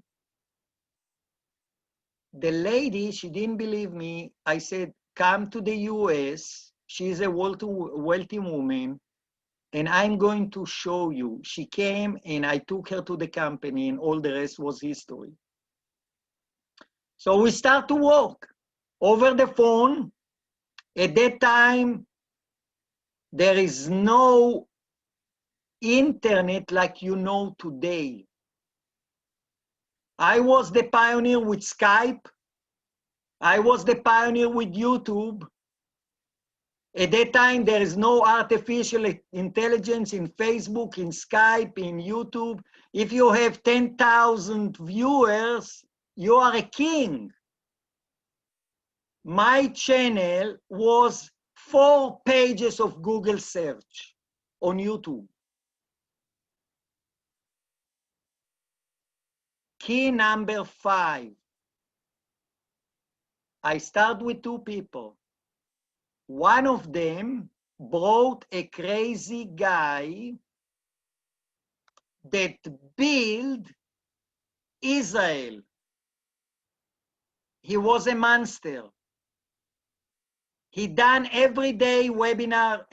the lady. She didn't believe me. I said, come to the US. She's a wealthy woman and I'm going to show you. She came and I took her to the company and all the rest was history. So we start to work over the phone. At that time, there is no internet like you know today. I was the pioneer with Skype. I was the pioneer with YouTube. At that time, there is no artificial intelligence in Facebook, in Skype, in YouTube. If you have 10,000 viewers, you are a king. My channel was 4 pages of Google search on YouTube. Key number 5. I start with 2 people. One of them brought a crazy guy that built Israel. He was a monster. He done everyday webinar,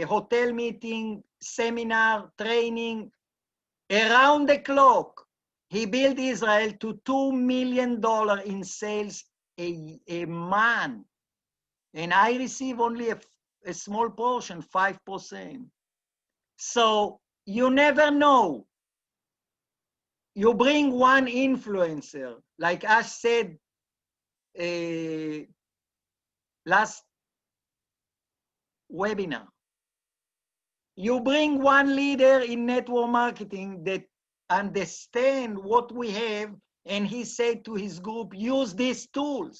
hotel meeting, seminar, training, around the clock. He built Israel to $2 million in sales a month. And I receive only a small portion, 5%. So you never know. You bring one influencer, like Ash said last webinar. You bring one leader in network marketing that understand what we have, and he said to his group, use these tools.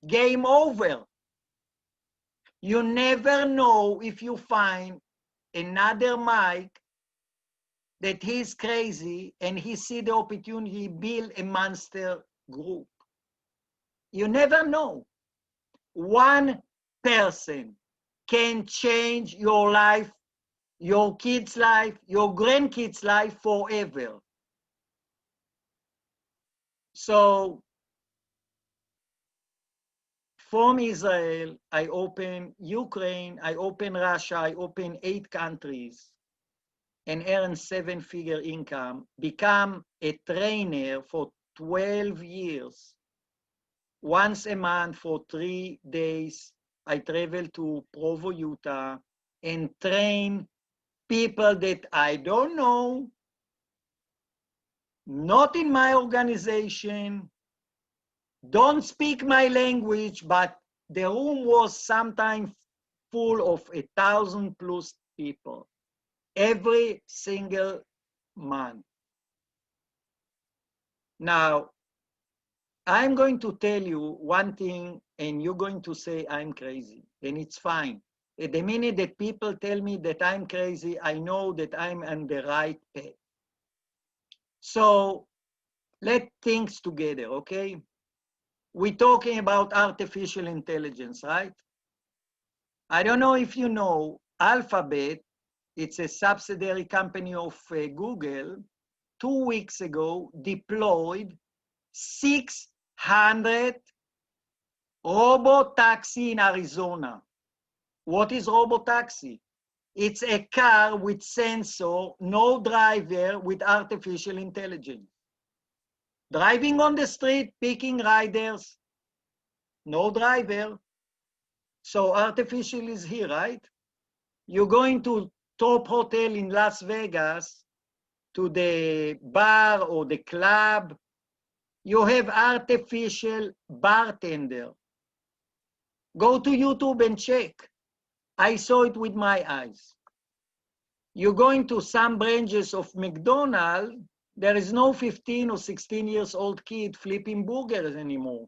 Game over. You never know if you find another Mike that he's crazy and he see the opportunity, build a monster group. You never know. One person can change your life, your kids' life, your grandkids' life forever. So from Israel, I open Ukraine, I open Russia, I open 8 countries and earn 7-figure income, become a trainer for 12 years. Once a month for 3 days, I travel to Provo, Utah, and train people that I don't know, not in my organization, don't speak my language, but the room was sometimes full of 1,000+ people every single month. Now, I'm going to tell you one thing and you're going to say I'm crazy, and it's fine. At the minute that people tell me that I'm crazy, I know that I'm on the right path. So let's think together, okay? We're talking about artificial intelligence, right? I don't know if you know, Alphabet, it's a subsidiary company of Google, 2 weeks ago deployed 600 robo-taxi in Arizona. What is robo-taxi? It's a car with sensor, no driver, with artificial intelligence. Driving on the street, picking riders, no driver. So artificial is here, right? You're going to top hotel in Las Vegas, to the bar or the club. You have artificial bartender. Go to YouTube and check. I saw it with my eyes. You go into some branches of McDonald's, there is no 15 or 16 years old kid flipping burgers anymore.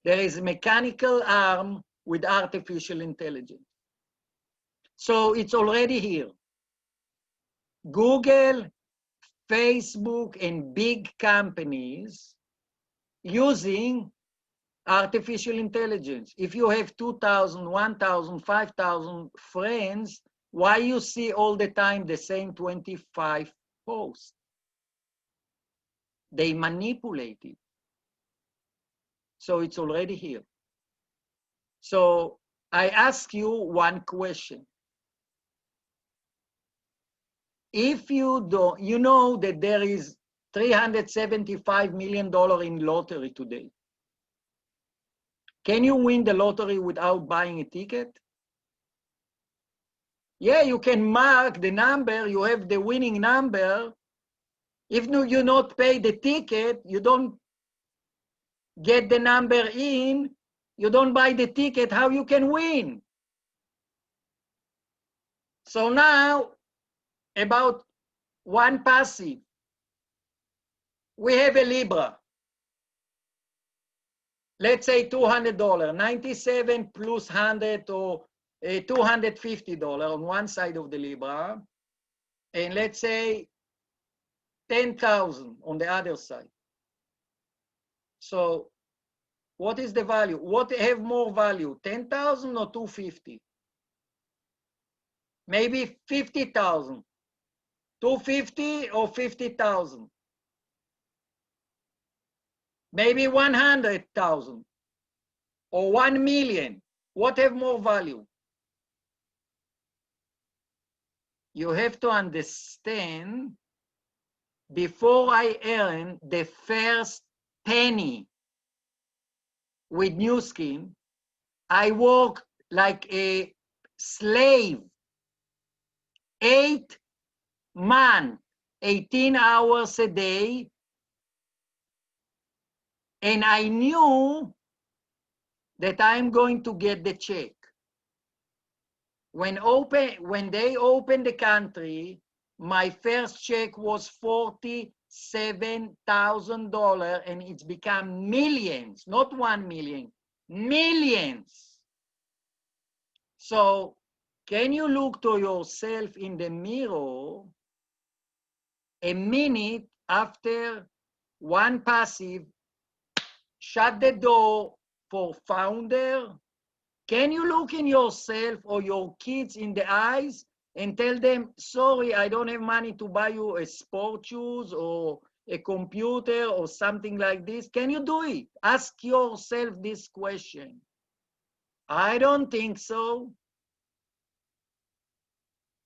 There is a mechanical arm with artificial intelligence. So it's already here. Google, Facebook, and big companies using artificial intelligence. If you have 2,000, 1,000, 5,000 friends, why you see all the time the same 25 posts? They manipulate it. So it's already here. So I ask you one question. If you don't, you know that there is $375 million in lottery today. Can you win the lottery without buying a ticket? Yeah, you can mark the number, you have the winning number. If you not pay the ticket, you don't get the number in, you don't buy the ticket, how you can win? So now, about OnPassive. We have a Libra. Let's say $200, 97 plus 100 or $250 on one side of the Libra. And let's say 10,000 on the other side. So what is the value? What have more value, 10,000 or 250? Maybe 50,000. 250 or 50,000. Maybe 100,000 or 1 million. What have more value? You have to understand, before I earn the first penny with New Skin, I work like a slave, 8 months, 18 hours a day. And I knew that I'm going to get the check. When they opened the country, my first check was $47,000, and it's become millions, not 1 million, millions. So can you look to yourself in the mirror a minute after OnPassive shut the door for founder? Can you look in yourself or your kids in the eyes and tell them, sorry, I don't have money to buy you a sport shoes or a computer or something like this? Can you do it? Ask yourself this question. I don't think so.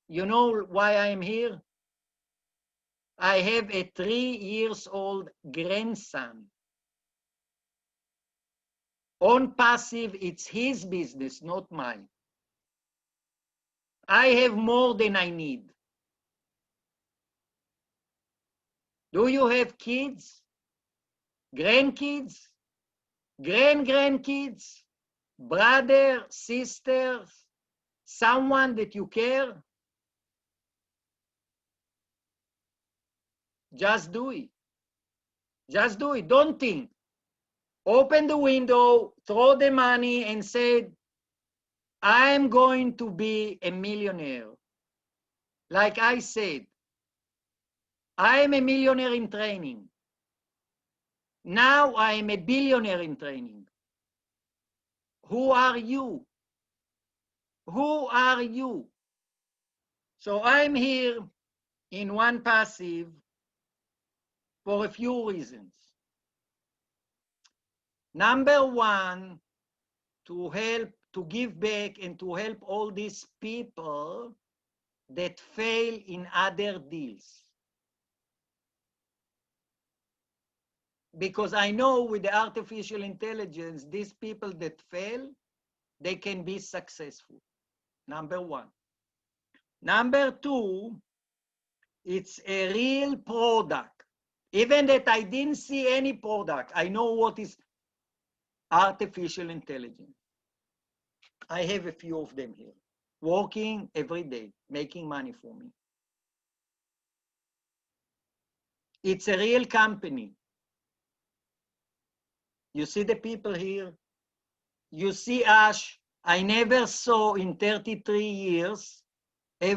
You know why I'm here? I have a 3-year-old grandson. OnPassive, it's his business, not mine. I have more than I need. Do you have kids? Grandkids? Grandkids? Brother, sisters? Someone that you care? Just do it. Just do it. Don't think. Open the window, throw the money, and say, I'm going to be a millionaire. Like I said, I am a millionaire in training. Now I am a billionaire in training. Who are you? Who are you? So I'm here in OnPassive for a few reasons. Number one, to help, to give back and to help all these people that fail in other deals. Because I know with the artificial intelligence, these people that fail, they can be successful. Number one. Number two, it's a real product. Even that I didn't see any product, I know what is artificial intelligence. I have a few of them here, working every day, making money for me. It's a real company. You see the people here? You see Ash? I never saw in 33 years,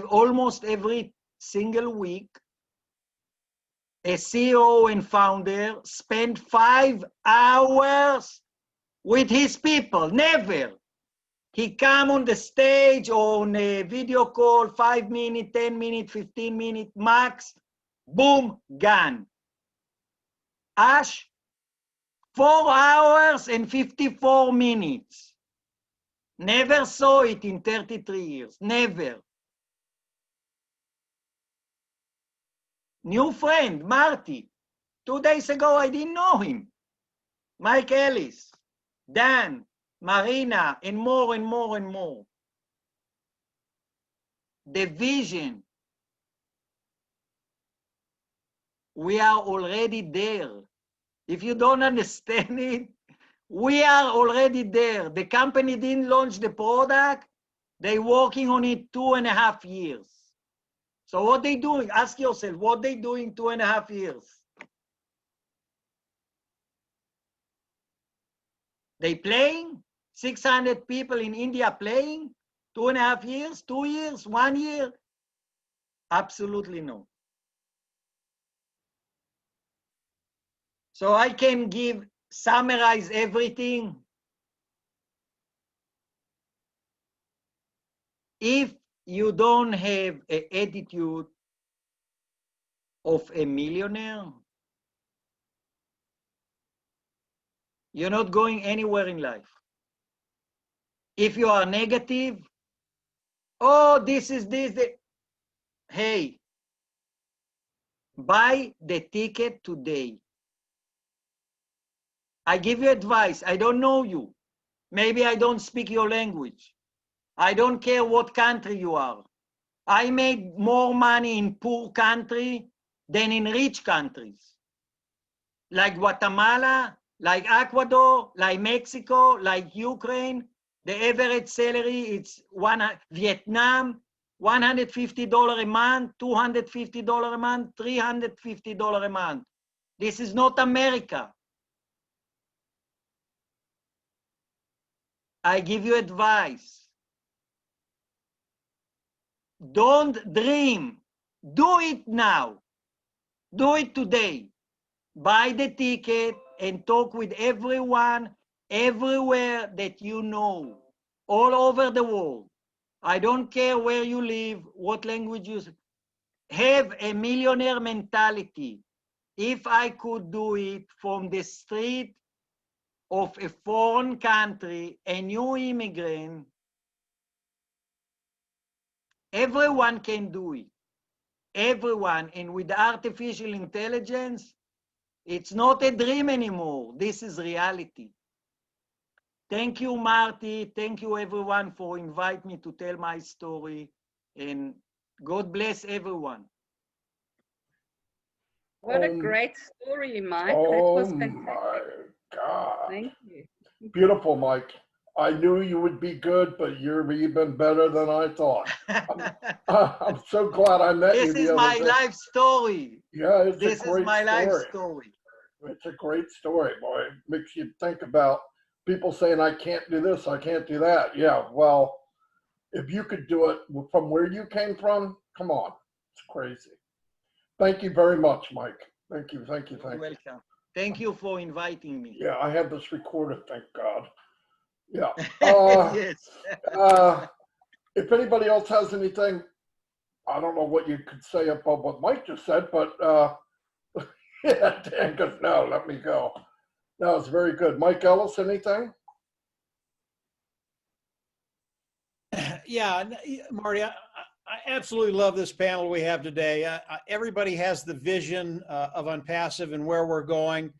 almost every single week, a CEO and founder spend 5 hours with his people. Never. He come on the stage or on a video call, 5 minutes, 10 minutes, 15 minutes, max, boom, gone. Ash, 4 hours and 54 minutes. Never saw it in 33 years, never. New friend, Marty. 2 days ago, I didn't know him. Mike Ellis, Dan, Marina, and more and more and more. The vision. We are already there. If you don't understand it, we are already there. The company didn't launch the product. They're working on it 2.5 years. So what they doing? Ask yourself, what they doing 2.5 years? They playing? 600 people in India playing? 2.5 years? 2 years? 1 year? Absolutely no. So I can summarize everything. If you don't have an attitude of a millionaire, you're not going anywhere in life. If you are negative, oh, this is this. Hey, buy the ticket today. I give you advice. I don't know you. Maybe I don't speak your language. I don't care what country you are. I made more money in poor country than in rich countries. Like Guatemala, like Ecuador, like Mexico, like Ukraine. The average salary, it's Vietnam, $150 a month, $250 a month, $350 a month. This is not America. I give you advice. Don't dream. Do it now. Do it today. Buy the ticket and talk with everyone, everywhere that you know, all over the world. I don't care where you live, what language you speak. Have a millionaire mentality. If I could do it from the street of a foreign country, a new immigrant, everyone can do it. Everyone. And with artificial intelligence, it's not a dream anymore. This is reality. Thank you, Marty. Thank you, everyone, for inviting me to tell my story. And God bless everyone. What a great story, Mike. Oh, that was fantastic. My God. Thank you. Beautiful, Mike. I knew you would be good, but you're even better than I thought. I'm so glad I met you. This is my life story. Yeah, it's this a great is my story. life story. It's a great story, boy. It makes you think about people saying, I can't do this, I can't do that. Yeah, well, if you could do it from where you came from, come on. It's crazy. Thank you very much, Mike. Thank you, thank you, thank you. You're welcome. Thank you for inviting me. Yeah, I have this recorded, thank God. Yeah. Yes. If anybody else has anything, I don't know what you could say about what Mike just said, but yeah, Dan goes, no, let me go. That was very good. Mike Ellis, anything? Yeah, Marty, I absolutely love this panel we have today. Everybody has the vision of OnPassive and where we're going.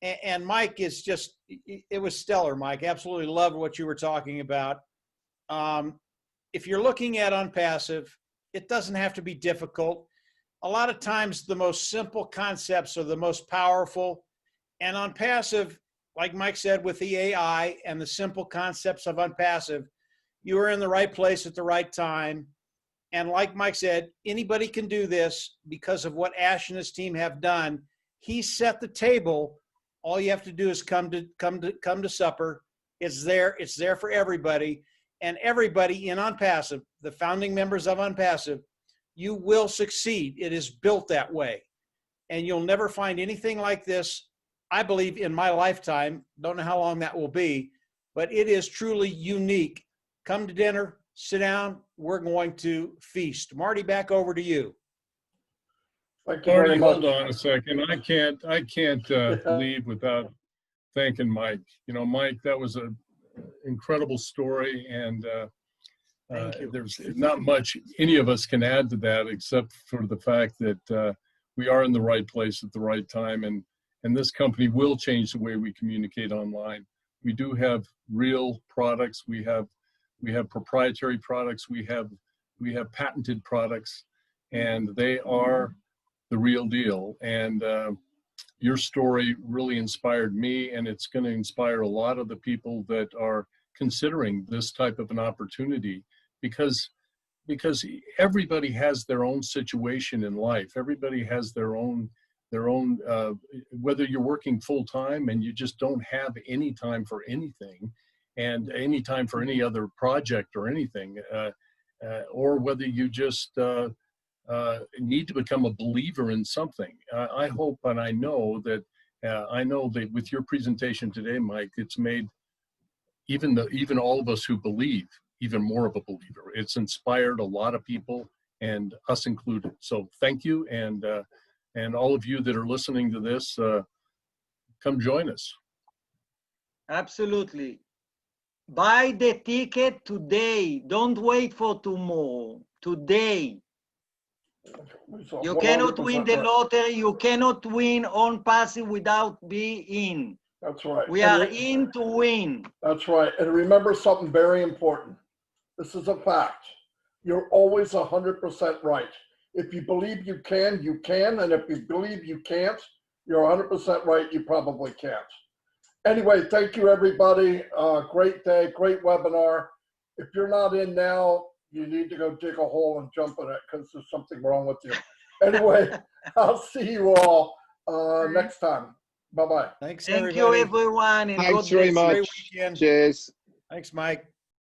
And Mike is just, it was stellar, Mike. Absolutely loved what you were talking about. If you're looking at OnPassive, it doesn't have to be difficult. A lot of times the most simple concepts are the most powerful. And OnPassive, like Mike said, with the AI and the simple concepts of OnPassive, you are in the right place at the right time. And like Mike said, anybody can do this because of what Ash and his team have done. He set the table. All you have to do is come to supper. It's there for everybody. And everybody in OnPassive, the founding members of OnPassive, you will succeed. It is built that way. And you'll never find anything like this, I believe, in my lifetime. Don't know how long that will be, but it is truly unique. Come to dinner, sit down, we're going to feast. Marty, back over to you. Thank you very Marty, much. hold on a second. I can't Yeah. leave without thanking Mike. You know, Mike, that was an incredible story, and Thank you. there's not much any of us can add to that except for the fact that we are in the right place at the right time, and this company will change the way we communicate online. We do have real products. We have proprietary products. We have patented products, and they are the real deal. And your story really inspired me, and it's going to inspire a lot of the people that are considering this type of an opportunity, because everybody has their own situation in life. Everybody has their own whether you're working full time and you just don't have any time for anything, and any time for any other project or anything, or whether you just need to become a believer in something. I hope and I know that with your presentation today, Mike, it's made even all of us who believe even more of a believer. It's inspired a lot of people, and us included. So thank you, and all of you that are listening to this, come join us. Absolutely. Buy the ticket today. Don't wait for tomorrow. Today. You cannot win the lottery. You cannot win OnPassive without being in. That's right. We are in to win. That's right. And remember something very important. This is a fact. You're always 100% right. If you believe you can, you can. And if you believe you can't, you're 100% right. You probably can't. Anyway, thank you, everybody. Great day, great webinar. If you're not in now, you need to go dig a hole and jump in it because there's something wrong with you. Anyway, I'll see you all next time. Bye-bye. Thanks, Thank everybody. you, everyone. And Thanks God very bless you. much. Great weekend. Cheers. Thanks, Mike.